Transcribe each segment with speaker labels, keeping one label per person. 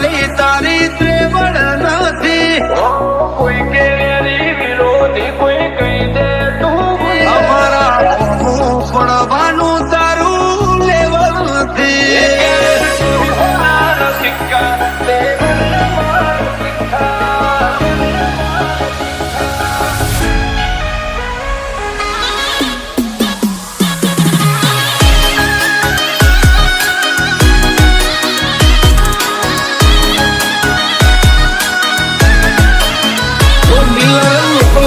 Speaker 1: વાલી તારી ત્રેવડ નથી.
Speaker 2: કોઈ કે વિરોધી કોઈ કહી દે તું
Speaker 1: અમારા પડવાનું તારું લેવલ નથી.
Speaker 2: સિક્કા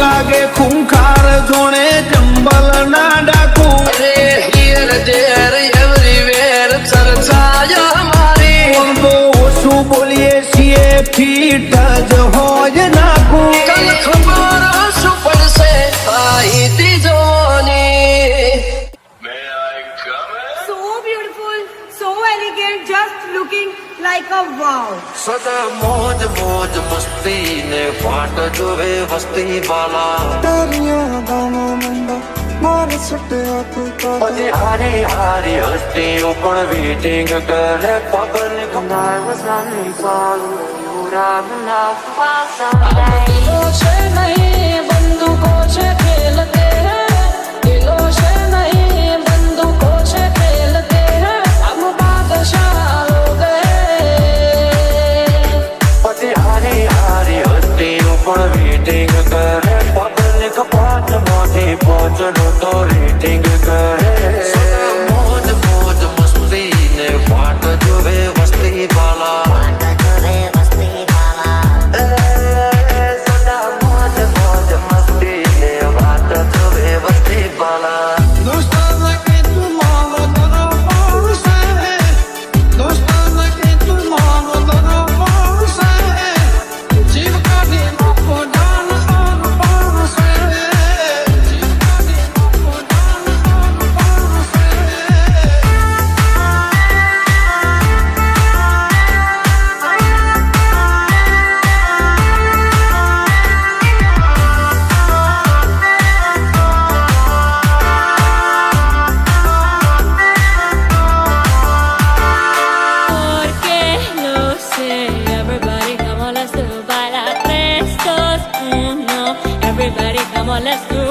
Speaker 1: લાગે ખૂંખાર જોણે જંબલ ના ડાકુ.
Speaker 2: અરે હિયર દેર એવરીવેર ચર્ચાયા મારી.
Speaker 1: પણ તો ઓછું બોલીએ છીએ ફીટ જ હોય નાખું.
Speaker 2: કલ ખબર શું પડશે આઈતી જોની.
Speaker 3: So beautiful, so elegant, just looking like a wow.
Speaker 2: સદા મોજ મોજ મસ્તી ને ફાટ જોવે વસ્તી વાલા.
Speaker 4: તારિયા ગામો મંડા મારે સટ્યા તું
Speaker 2: પછી હારી હારી હસ્તીઓ પણ વેટિંગ કરે પબ્લિક.
Speaker 5: दिलों से नहीं बंदूकों से खेलते हैं, दिलों से नहीं बंदूकों से खेलते हैं, हम बादशाह हो गए.
Speaker 2: પછી હારી હારી હસ્તીઓ પણ વેટિંગ કરે પબ્લિક. 5 માંથી 5 નું તો રેટિંગ કરે. મોજ મોજ મસ્તી ને ફાટ જોવે વસ્તી વાલા. સદા મોજ મોજ મસ્તી ને વાત જોવે વસ્તી વાલા.
Speaker 1: દોસ્તાના કે તું મારો તારો પાડશે. દોસ્તાના કે તું મારો તારો પાડશે. જીવ કાઢી નાખો જાન આર પાડશે. જીવ કાઢી નાખો જાન આર પાડશે.
Speaker 5: Porque no sé, everybody come on, let's do bailar prestos. No, everybody come on, let's do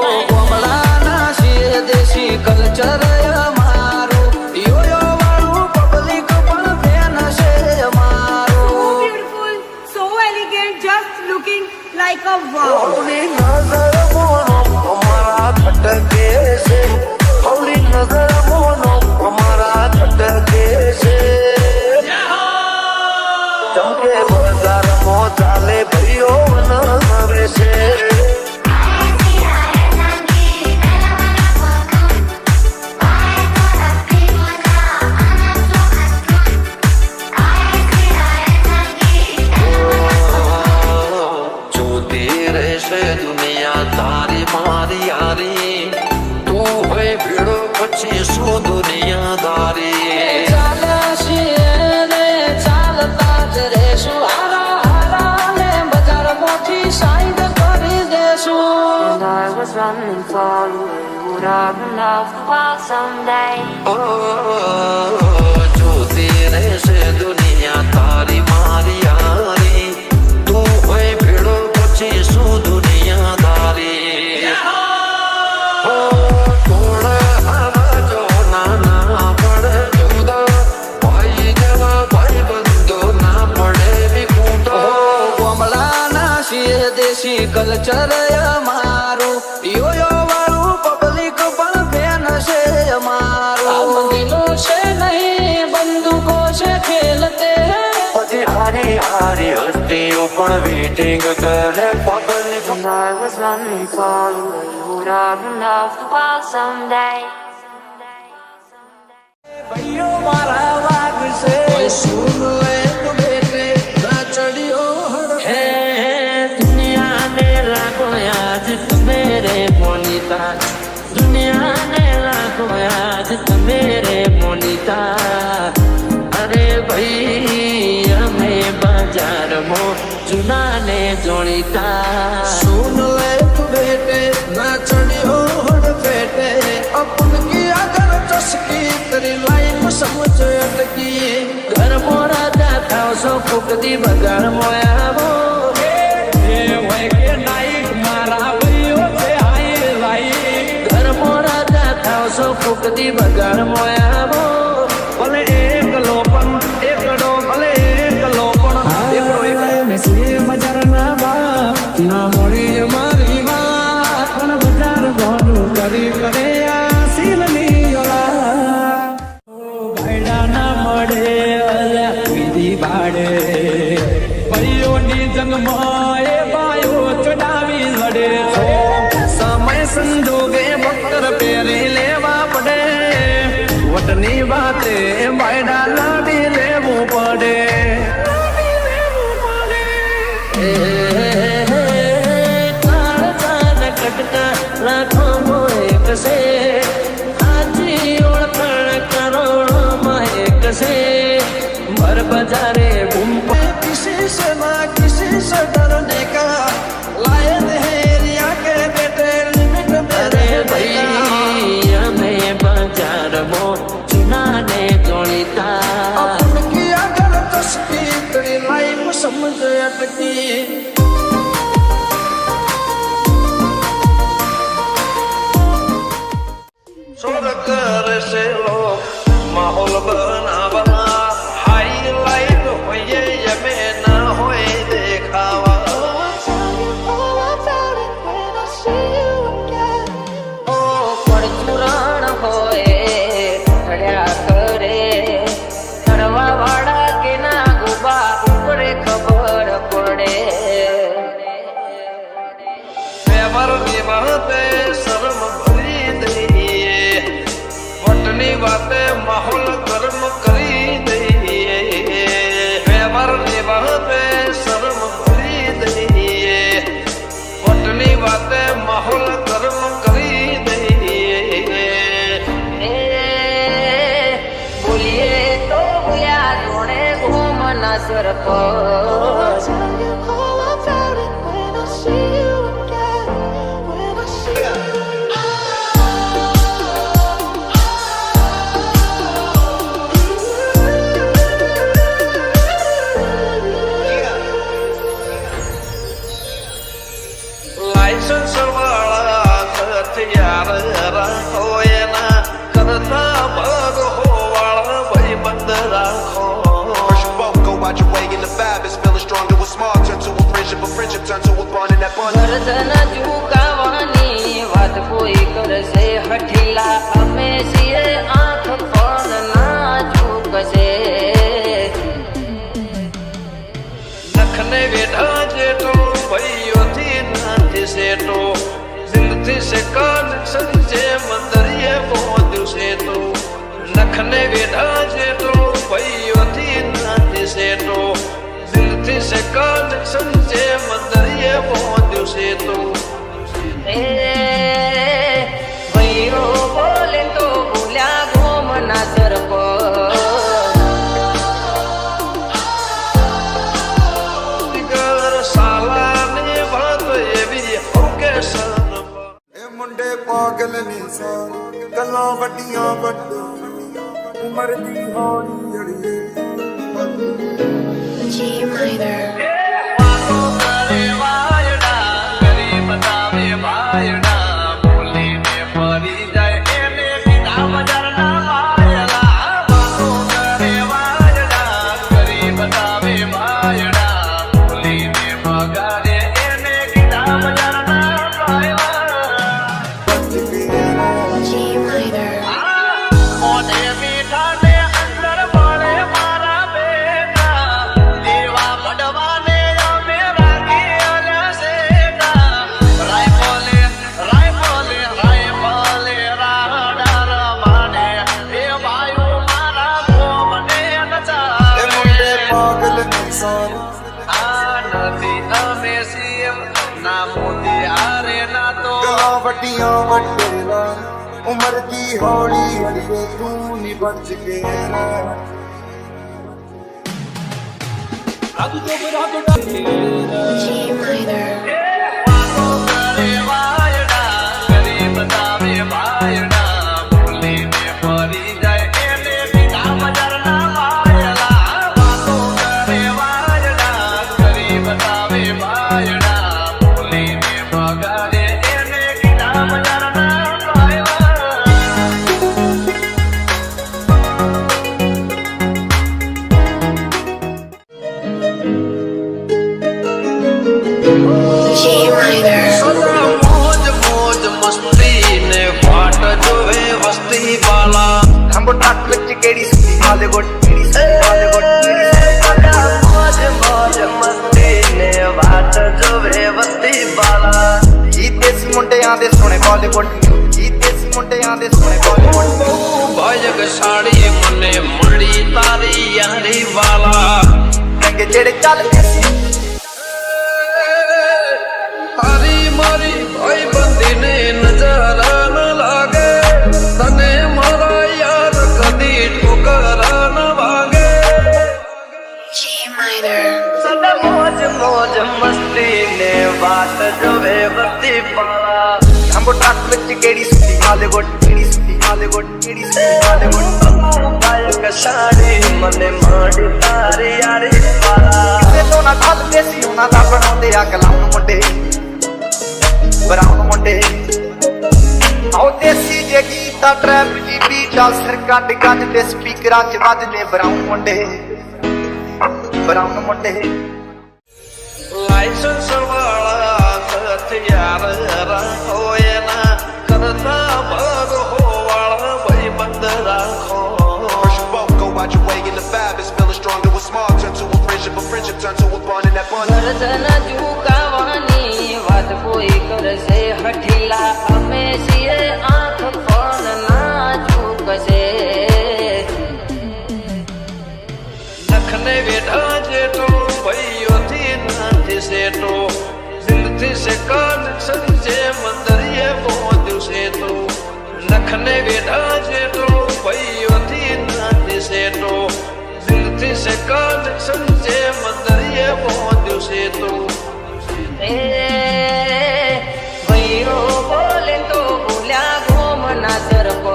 Speaker 5: bailar.
Speaker 2: કમળાના છીએ દેશી કલ્ચર અમારું. યોયો વાળું પબ્લિક પણ ફેન છે
Speaker 3: So
Speaker 2: અમારું.
Speaker 3: beautiful, so elegant, just looking like a wow.
Speaker 2: હવલી નજર mono અમારા ખટકે છે. હવલી નજર મોનો અમારા ખટકે છે. ચમકે બજારમાં ચાલે ભાઈઓ નવે છે. જોતી રહેશે દુનિયા તારી મારી યારી. તું હોય ભીડો પછી શું દુનિયાદારી.
Speaker 5: ચાલ્યા છીએ ને ચાલતા જ રહેશું, હારા હારા ને બજારમાંથી સાઈડ કરી દેશું.
Speaker 2: જોતી રહેશે દુનિયા તારી મારી યારી. તું હોય ભીડો પછી શું દુનિયાદારી. થોડ આવા જો નાના પડે જુદા. ભાઈ જેવા ભાઈ બંધો ના પડે વિખૂટો. કમળાના છીએ દેશી કલ્ચર અમારું. યોયો વાળું પબ્લિક પણ ફેન છે અમારું.
Speaker 5: हम दिलों से नहीं बंदूकों से खेलते हैं.
Speaker 2: પછી હારી હારી હસ્તીઓ પણ વેટિંગ કરે પબ્લિક. ભાઈઓ મારા વાગશે. સુન એક બેટે ના ચડ્યો હે. દુનિયા ને લાગો આજ મેરે મોનિતા. દુનિયા ને લાગો આજ મેરે મોનિતા. અરે ભાઈ અમે બજારમાં જૂના ને જોડીતા.
Speaker 1: सुन ले तू बेटे ना चढ़ियो हड़ पेटे. अपन की अगर चस्की तेरी लाइन समझ अटकी.
Speaker 2: ઘર મોરા જાત
Speaker 1: થાવ છો ફૂકતી બગાડ મોયાવો
Speaker 6: એ હોય કે નાઈક મારા ભાઈઓ છે હાઈ લાઈ
Speaker 1: ઘરમાં રાજા થાવ છો ફૂકતી બગાડ મોયાવો
Speaker 6: ભલે એકલો પણ એકડો ભલે એકલો પણ એકડો
Speaker 1: બજારના બાપ ના મળી મારી વાત પણ બજાર ઘણું કરી કરે આ શીલની ઓલા
Speaker 6: ભાઈડા ના મળે અલ્યા વિધિ ભાડે ભાઈઓની જંગમાં એ ભાઈઓ ચડાવી લડે
Speaker 1: સમય સંજોગે બક્કર પહેરી લેવા પડે વટની વાતે બાયડા લાડી લેવું પડે કટકા રાખો એક છે આજી ઓળખાણ કરોડોમાં એક છે ભર બજારે બૂમ किसी से ना किसी से डरने का लायक है रिया के बेटे लिमिट मेरे भैया અમે બજારમાં ચુનાને જોડીતા अपन की अगर तस्वीर तेरी लाइफ समझ अटकी स्वर्ग से लोग माहौल बनावा हाईलाइट होइए ये में ना होए देखावा
Speaker 5: ઓ પરચુરણ હોય ઠડ્યા કરે ઠરવા વાળા કે ના ગુબા ઉપરે ખબર પડે
Speaker 1: व्यवहार निभाते शर्म भरी दઈએ वटनी बातें माहौल गर्म करी दઈએ व्यवहार निभाते शर्म भरी दઈએ वटनी बातें माहौल गर्म કરી દઈએ
Speaker 5: એ બોલીએ તો બોલ્યા જોડે ઘૂમના સરપંચ
Speaker 1: લાયસન્સ વાળા હથિયાર રાખો એના કરતા ભાગ હોવાળા ભાઈબંધ રાખો
Speaker 7: First you both go out your way and the vibe is feeling strong. It was small, turn to a friendship turn to a bond, and that bond.
Speaker 5: ગરદન ઝુકાવાની વાત કોઈ કરશે હઠીલા અમે છીએ આંખ પણ ના ઝૂકશે
Speaker 1: નખને વેઢા જેટલો ભાઈઓથી નથી સેટો દિલથી સે કનેક્શન જે મંદરિયે પહોંચ્યું છે તો નખને વેઢા જેટલો ભાઈઓથી નથી સેટો દિલથી સે કનેક્શન જે મંદરિયે પહોંચ્યું છે તો
Speaker 5: એ ભાઈઓ બોલે તો બોલ્યા ઘૂમના સરપંચ
Speaker 1: ઘર સાલાની વાત એવી ઓકે સન
Speaker 4: ਇਹ ਮੁੰਡੇ ਪਾਗਲ ਨੇ ਸਾਰੇ ਗੱਲਾਂ ਵੱਡੀਆਂ ਵੱਡੇ ਉਮਰ ਦੀ ਹੌਲੀ ਅੜੀਏ
Speaker 3: G minor.
Speaker 1: વાતો કરે વાયડા કરી બતાવે વાયડા બોલીને ફરી જાય એને કીધા બજારના વાયડા વાતો કરે વાયડા કરી બતાવે વાયડા બોલીને મગાડે એને કીધા બજારના વાયડા
Speaker 3: G minor.
Speaker 1: મોઢે મીઠા ને અંદર મળે મારા બેટા દેવા પડવાને અમે રાખી આલ્યા શેટા રાયફલે રાડા રમાડે એ વાયુ મારા ગોમને
Speaker 4: ਇਹ
Speaker 1: નચાવે
Speaker 4: ਮੁੰਡੇ ਪਾਗਲ ਨੇ ਸਾਰੇ
Speaker 1: આ નથી અમે સીએમ ના મોદી આરે ના તો
Speaker 4: ਗੱਲਾਂ ਵੱਡੀਆਂ ਵੱਡੇ ਲਾ ਉਮਰ ਦੀ ਹੌਲੀ ਅੜੀਏ ਤੂੰ ਨਹੀਂ ਬਚ ਕੇ ਰਹਿ
Speaker 3: G minor.
Speaker 1: વાતો કરે વાયડા કરી બતાવે વાયડા બોલીને ફરી જાય એને કીધા બજારના વાયડા વાતો કરે
Speaker 8: ਜੰਬੋ ਟਰੱਕ ਵਿੱਚ ਕਿਹੜੀ ਸੁੱਤੀ ਹਾਲੀਵੁੱਡ ਕਿਹੜੀ ਸੁੱਤੀ ਹਾਲੀਵੁੱਡ ਮੌਜ ਮੌਜ ਮਸਤੀ ਨੇ ਬਾਤ ਜੋ ਵੇ ਵਸਤੀ ਵਾਲਾ ਜੀ ਦੇਸੀ ਮੁੰਡਿਆਂ ਦੇ ਸੋਹਣੇ ਬਾਲੀਵੁੱਡ ਜੀ ਦੇਸੀ ਮੁੰਡਿਆਂ ਦੇ ਸੋਹਣੇ ਬਾਲੀਵੁੱਡ
Speaker 1: ਬਾਜਕ ਸਾੜੀ ਮਨੇ ਮੜੀ ਤਾਰੀ ਯਾਰੀ ਵਾਲਾ
Speaker 8: ਰੰਗ ਜਿਹੜੇ ਚੱਲਦੇ ਸੀ
Speaker 1: ਹਾਰੀ ਮਾਰੀ ਭਾਈ ਬੰਦੀ ਨੇ ਨਜ਼ਾਰਾ ਨਾ ਲਾਗੇ ਤਨੇ ਮਾਰਾ ਯਾਰ ਕਦੀ ਠੋਕਰਾ ਨਾ ਵਾਗੇ
Speaker 8: ਸਦਾ ਮੌਜ ਮੌਜ ਮਸਤੀ ਨੇ ਬਾਤ ਜੋ ਵੇ ਵਸਤੀ ਵਾਲਾ ਜੰਬੋ ਟਰੱਕ ਵਿੱਚ ਕਿਹੜੀ ਸੁੱਤੀ ਹਾਲੀਵੁੱਡ ਕਿਹੜੀ ਸੁੱਤੀ ਹਾਲੀਵੁੱਡ ਕਿਹੜੀ ਸੁੱਤੀ ਹਾਲੀਵੁੱਡ ਬਾਜਕ ਸਾੜੀ ਮਨੇ ਮੜੀ ਤਾਰੀ ਯਾਰੀ ਵਾਲਾ ਕਿਸੇ ਤੋਂ ਨਾ ਖੱਲਦੇ ਸੀ ਉਹਨਾਂ ਦਾ ਬਣਾਉਂਦੇ ਆ ਕਲਾਮ ਮੁੰਡੇ ਬਰਾਉਨ ਮੁੰਡੇ ਆਉ ਦੇਸੀ ਜੇ ਗੀਤਾ ਟਰੈਪ ਦੀ ਬੀਟਾ ਸਿਰ ਕੱਢ ਗੱਜ ਦੇ ਸਪੀਕਰਾਂ 'ਚ ਵੱਜਦੇ ਬਰਾਉਨ ਮੁੰਡੇ ਬਰਾਉਨ ਮੁੰਡੇ
Speaker 1: ਲਾਇਸੈਂਸ ਵਾਲਾ ਹਥਿਆਰ ਹੋਏ ਨਾ ਕਰਦਾ ਬਾਗ ਹੋ ਵਾਲਾ ਬਈ ਬੰਦ ਰੱਖੋ
Speaker 7: First you both go out your way in the fab is feeling stronger with small turn to a friendship turn to a bond in that bond
Speaker 5: ગરદન ઝુકાવાની વાત કોઈ કરશે હઠીલા અમે છીએ આંખ પણ ના ઝુકશે
Speaker 1: નખને બેઠા જેટો ભાઈઓથી નથી સેટો દિલથી સે કનેક્શન જે મંદરિયે પહોંચ્યું છે તો નખને બેઠા જેટો ભાઈઓથી નથી સેટો દિલથી સે કનેક્શન જે મંદરિયે પહોંચ્યું છે તો
Speaker 5: ભૈરો બોલે તો ભૂલ્યા ગોમના તરફ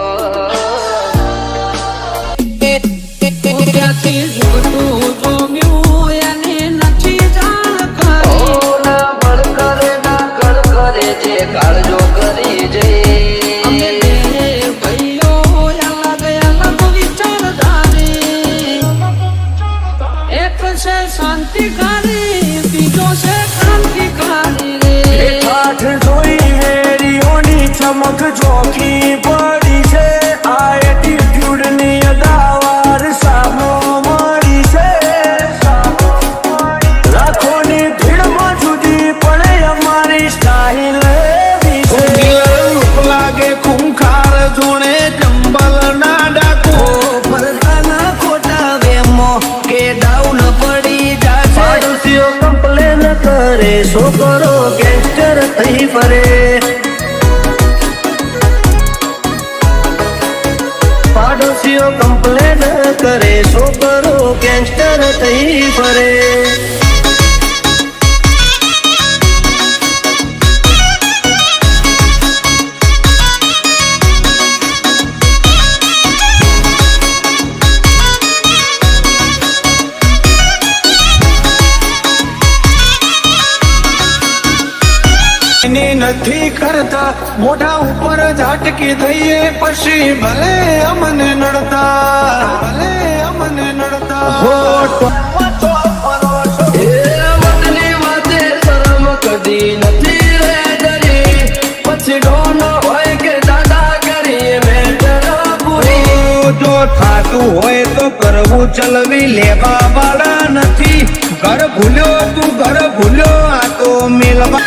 Speaker 6: ત્યાંથી જોતું જોમ્યું એને નથી જાણ કરી
Speaker 8: ના બળ કરે ના કળ કરે જે કાળજો કરી જઈ
Speaker 6: અમે બે ભાઈઓ અલગ અલગ વિચારધારી એક છે શાંતિકારી બીજો છે ક્રાંતિકારી રે
Speaker 2: ઠાઠ જોઈ વેરીઓની ચમક ચોકી પડી છે આ એટીટ્યુડની અદાવાર સામો મળી છે લાખોની ભીડમાં જુદી પણ અમારી સ્ટાઇલ એવી છે રૂપ લાગે ખૂંખાર જોણે ચંબલ ના ડાકો
Speaker 8: પરદાના ખોટા વેમો કે ડાઉન પડી જાય
Speaker 2: પાડોશીઓ કમ્પ્લેન કરે છોકરો ગેંગસ્ટર થઈ ફરે પાડોશીઓ કમ્પ્લેન કરે છોકરો ગેંગસ્ટર થઈ ફરે એની નથી કરતા મોઢા ઉપર ઝાટકી થઈએ પછી ભલે અમને નડતા હોઠ
Speaker 1: એ વતની વાતે શરમ કદી નથી રે ડરી પછી ડોન હોય કે દાદા કરી મેટર પૂરી
Speaker 2: જો થાતું હોય તો કરવું ચલવી લેવા વાળા નથી ઘર ભૂલ્યો તું ઘર ભૂલ્યો આ તો મેલવા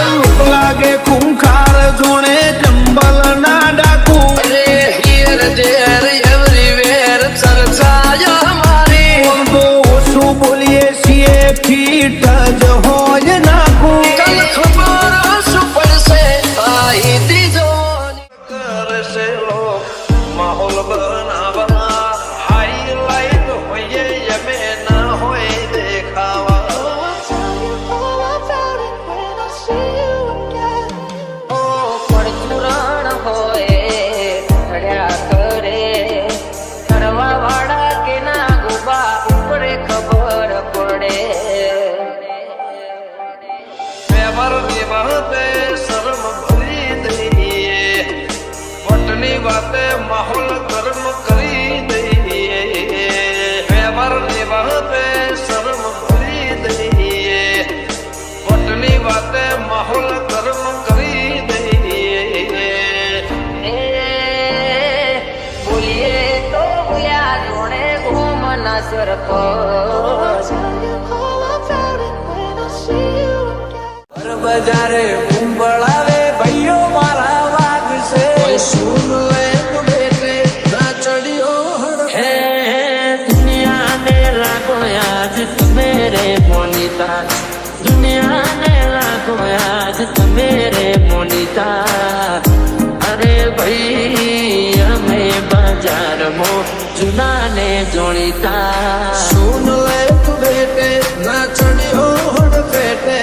Speaker 2: રૂપ લાગે ખૂંખાર જોણે ચંબલ ના ડાકુ
Speaker 1: અરે હિયર ધેર એવરીવેર ચર્ચા મારી
Speaker 2: તો ઓછું બોલીએ છીએ ફીટ જ હોય નાખું
Speaker 1: કલ ખબર શું પડશે આઈતી જોવાની કરશે લોક માહોલ બનાવવા હાઈલાઈટ હોઈએ યમે ના હોય દેખાવા
Speaker 5: પડચુરણ હોય રડ્યા કરે કરવા વાળા કે ના ગુબા ઉપરે ખબર પડે
Speaker 1: વ્યવહારની વાતે શરમ ભરી દઈએ વટની વાતે માહોલ ગરમ કરી દઈએ વ્યવહારની વાતે શરમ ભરી દઈએ માટે માહોલ ગરમ કરી દઈએ.
Speaker 5: બોલીએ તો બોલ્યા જોડે ઘૂમના સરપંચ
Speaker 6: બજારે કુંભળાવે ભાઈઓ મારા વાગશે.
Speaker 1: સુન લે તો બેટે ના ચડ્યો
Speaker 2: હે દુનિયાને રાખો યાદ મેરે મોનિતા, દુનિયાને રાખો યાદ મેરે મોનિતા. અરે ભાઈ અમે બજારમાં જૂનાને જોડીતા.
Speaker 1: सुन ले तू बेटे ना चढ़ियो हड़ बेटे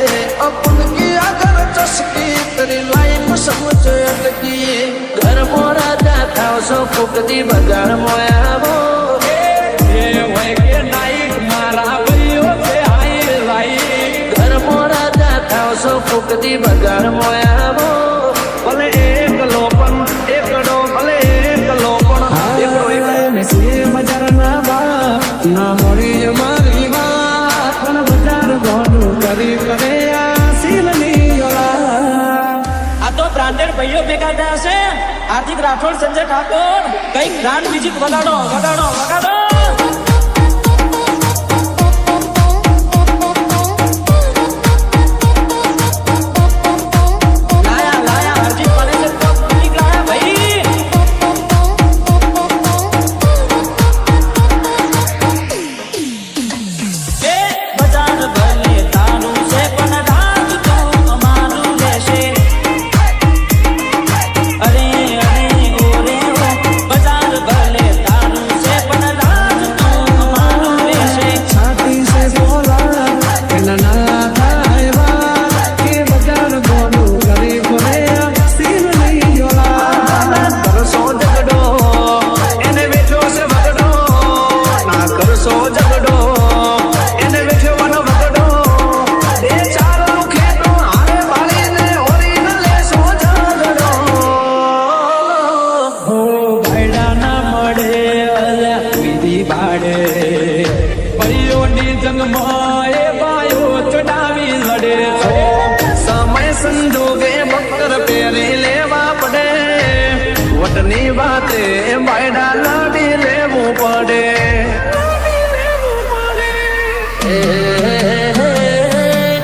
Speaker 1: अपन की अगर चस्की तेरी लाइफ समझ अटकी.
Speaker 2: ઘર મોરા દાખાવ સો ફૂકતી બજાર મોયાવો.
Speaker 6: એ હોય કે નાઈક મારા ભાઈઓ છે હાઈ લાઈ.
Speaker 2: ઘર મોરા દાખાવ સો ફૂકતી બજાર મોયાવો.
Speaker 6: ભલે એકલો પણ એકડો, ભલે એકલો પણ એકડો. બજારના બા ના મળી મારી વાત, પણ બજાર ગોનું કરી કરે આ સીલની ઓલા.
Speaker 9: આ તો બ્રાન્ડેડ ભાઈઓ ભેગા થયા છે. હાર્દિક રાઠોડ, સંજય ઠાકોર, કઈક બ્રાન્ડ મ્યુઝિક વગાડો વગાડો વગાડો. લાયા લાયા હાર્દિક પાડે છે તો મ્યુઝિક લાયા ભાઈ. એ બજાર ભલે તારું છે પણ રાજ તો અમારું રહેશે. અરે અરે ઓરે ઓ બજાર ભલે તારું છે પણ રાજ તો અમારું રહેશે.
Speaker 6: છાતી સે બોલા એના ના થાય વાત, કે બજાર ગોનું કરી કરે આ સીલની ઓલા.
Speaker 8: કરશો ઝઘડો એને વેઠો છે વગડો, ના કરશો ઝઘડો એને વેઠવાનો વગડો. બે ચાર ખેતો હારે બાળીને ઓરીને લેશો ઝઘડો.
Speaker 6: હો ભાઈડા ના મળે અલ્યા વિધિ બાડે. ભાઈઓની જંગમાં એ બાયો ચડાવી લડે છે.
Speaker 8: સમય સંજોગે બકર પહેરી લેવા પડે, વટની વાતે બાયડા લાડી લેવું પડે.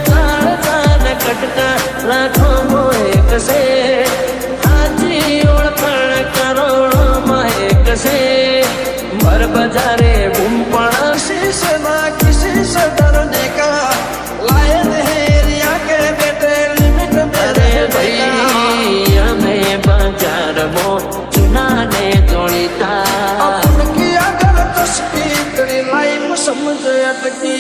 Speaker 2: કાળ કાન કટકા રાખો મોએ કસે. હાજી ઓળખાણ કરોડોમાં એક છે. ભર બજારે બૂમ પણ
Speaker 1: शीश ना किसी से डरने का, लायन है रिया के बेटे लिमिट में
Speaker 2: અરે
Speaker 1: रहने का.
Speaker 2: ભાઈ અમે બજારમાં જૂનાને જોડીતા.
Speaker 1: अपन की अगर चस्की तेरी लाइफ समझ अटकी.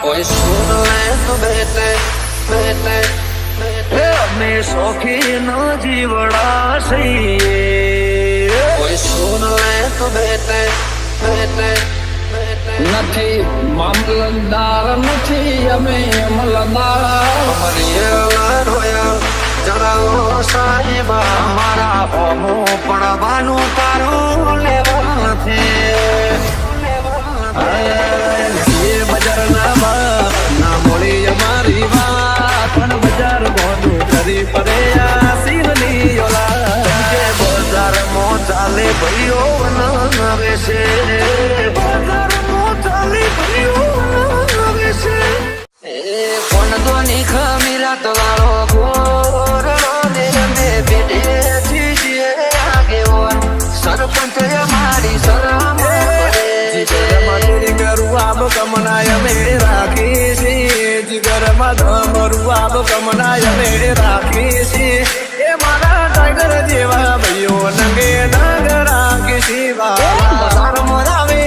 Speaker 2: કોઈ સુન લે તો બેટે બેટે બેટે અમે શોખીન જીવડા છીએ. કોઈ સુન લે તો બેટે બેટે બેટે
Speaker 6: નથી મામલતદાર નથી અમે અમલદાર.
Speaker 1: મરિયેલા રોયા જણાવો સાહેબા,
Speaker 8: મારા હોમો પડવાનું તારું લેવા નથી. એ બજારના બા ના મળી અમારી વાત, પણ બજાર ગોનું કરી પડે આ સીલની ઓલા. કે બજારમાં ચાલે ભાઈઓ બનાવે છે, બજારમાં ચાલે ભાઈઓ બનાવે છે.
Speaker 2: એ કોણ દોની ખમીરા તો વાળો ગોરડો ને અમે બેઠે છીએ આગેવાન. સરપંચ અમારી શરમ
Speaker 8: આબ કમનાય અમે રાખી છીએ, જીગરમાં ધમરું આબ કમનાય અમે રાખી છીએ. એ મારા ટાઈગર જેવા ભાઈઓ નંગે નાગ રાખી શિવા. બજારમાં આવે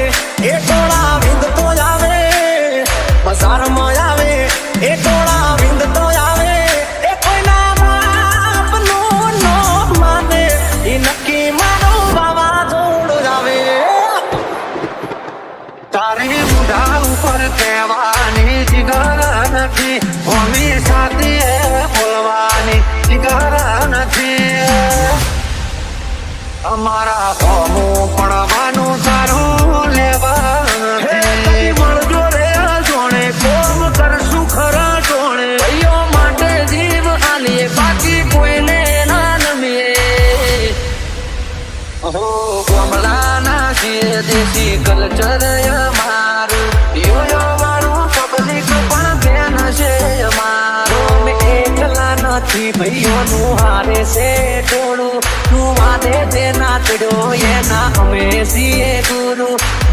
Speaker 8: એ ટોળા વિંદ તો આવે, બજારમાં આવે એ ટોળા વિંદ તો આવે. એ કોઈના બાપનું
Speaker 2: મારા હોમું પડવાનું તારું લેવા મળજો રે જોણે કોમ કરશું ખરા જોણે ભાઈઓ માટે જીવ આલીએ બાકી કોઈને ના નમીએ કમલાના છીએ દેશી કલ્ચર અમારું યો વાળું પબ્લિક પણ બેન છે અમારું એકલા નથી ભાઈઓનું હારે છે ટોળું તું વાદે તે નાચડ્યો એના અમે છીએ ગુરુ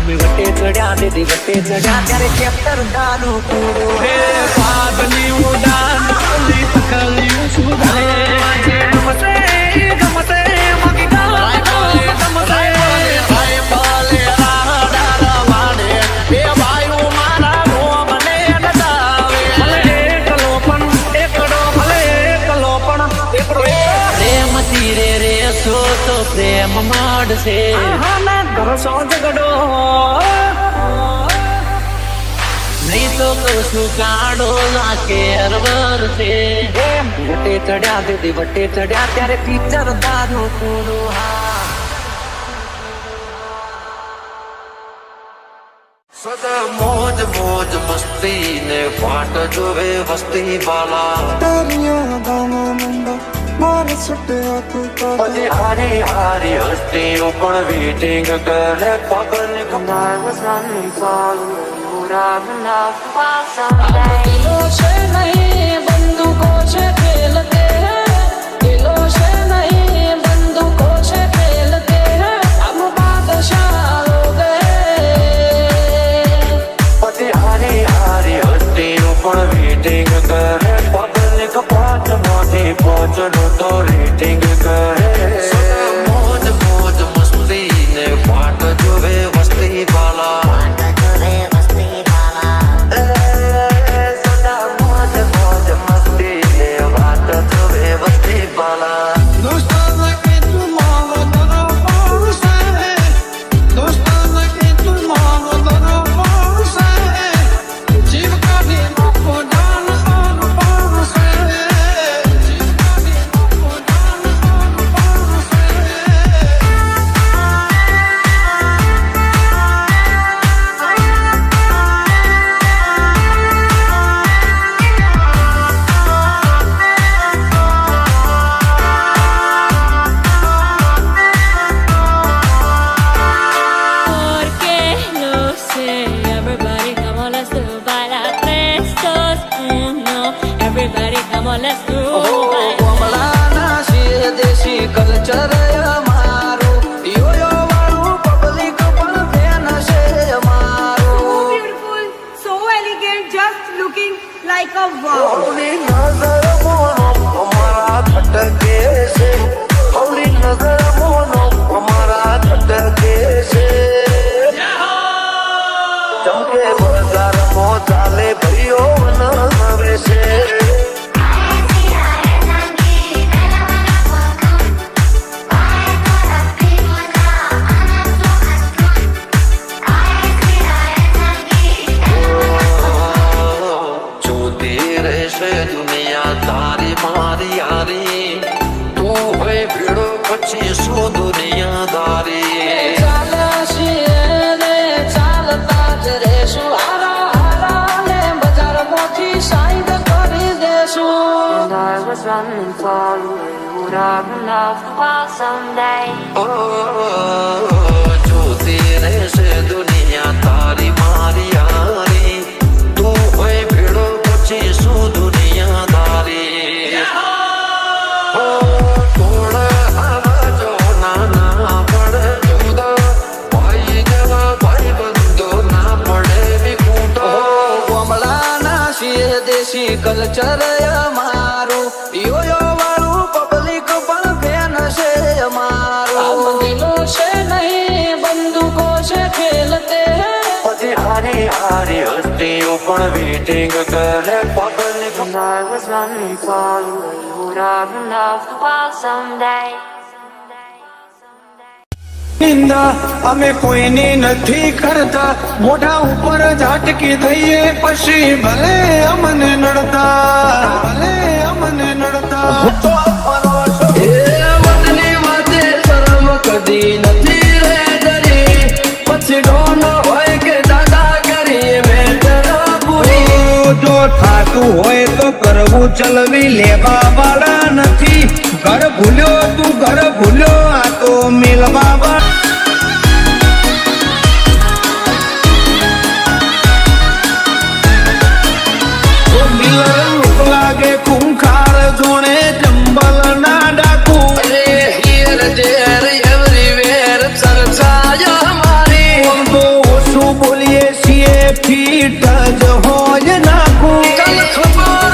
Speaker 2: વટે ચડ્યા દીદી વટે ચડ્યા ત્યારે ચેપ્ટર દાનું પૂરું હે પાગલી ઉડાન કલી કલી સુધારે ગમતે ગમતે મગી ગાય ગમતે ભાઈ પાલે રાડા વાડે બે ભાઈઓ મારા રોમને નડાવે ભલે એકલો પણ એકડો ભલે એકલો પણ એકડો પ્રેમ તીરે રે સો તો પ્રેમ માડશે હા કરશો ઝઘડો નહીં તો કશું કાઢો લાગે હરવર છે વટે ચડ્યા દીદી વટે ચડ્યા ત્યારે પિક્ચર દારૂ પૂરું હા સદા મોજ મોજ મસ્તી ને ફાટ જોવે વસ્તી વાલા
Speaker 4: તારીਆਂ ਗਾਵਾਂ ਮੁੰਡਾ ਮਾਰ ਸੁੱਟਿਆ ਤੂੰ
Speaker 2: પછી હારી હારી હસ્તીઓ પણ વીટિંગ કરે પબ્લિક
Speaker 5: दिलों से नहीं बंदूकों से खेलते हैं दिलों से नहीं बंदूकों से खेलते हैं हम बादशाह हो गए
Speaker 2: પછી હારી હારી હસ્તીઓ પણ વીટિંગ કરે પબ્લિક પાંચમાંથી પાંચનું તો રેટિંગ કરે મોજ મોજ મસ્તી ને ફાટ જોવે વસ્તી વાલા
Speaker 6: दोस्ताना के तुम मांगो तो पाऊसे दोस्ताना के तुम मांगो तो पाऊसे जीव का देना को दान और पाऊसे जीव का देना को दान और पाऊसे
Speaker 5: Porque no sé everybody come on let's do baila tres dos uno everybody come on let's do
Speaker 2: કમલાના છીએ દેશી કલ્ચર અમારું યો વાળું પબ્લિક પણ ફેન છે
Speaker 3: So
Speaker 2: અમારું
Speaker 3: beautiful, so elegant, just looking like a wow.
Speaker 2: હવલી નજર મોનો અમારા ખટકે છે હવલી નજર મોનો અમારા ખટકે છે ચમકે બજારમાં ચાલે ભાઈઓ નવે છે જોતી રહેશે દુનિયા તારી મારી યારી તું હોય ભીડો પછી શું દુનિયાદારી
Speaker 5: ચાલ્યા છીએ ને ચાલતા જ રહેશું હારા હારા ને બજારમાંથી સાઈડ કરી દેશું
Speaker 2: જોતી રહેશે દુનિયા તારી મારી યારી તું હોય ભીડો પછી શું દુનિયાદારી થોડ આવાજો નાના પડે જુદા ભાઈ જેવા ભાઈ બંધો ના પડે વિખૂટો કમલાના છીએ દેશી કલ્ચર અમારું યો વાળું પબ્લિક પણ ફેન છે અમારું
Speaker 5: हम दिलों से नहीं बंदूकों से खेलते हैं
Speaker 2: પછી હારી હારી હસ્તીઓ પણ વીટિંગ કરે પબ્લિક
Speaker 6: નિંદા અમે કોઈની નથી કરતા મોઢા ઉપર ઝાટકી દઈએ પછી ભલે અમને નડતા ભલે અમને નડતા
Speaker 1: એ વતની વાતે શરમ કદી
Speaker 6: જાતું હોય તો કરવું ચલવી લેવા વાળા નથી. ઘર ભૂલ્યો તું ઘર ભૂલ્યો આ તો મેલવા વાળા. લાગે ખૂંખાર જોણે ચંબલ ના ડાકુ.
Speaker 1: હિયર ધેર એવરીવેર ચર્ચાયા મારી.
Speaker 6: તો ઓછું બોલીએ છીએ ફીટ જ હોય નાખું.
Speaker 1: તને ખબર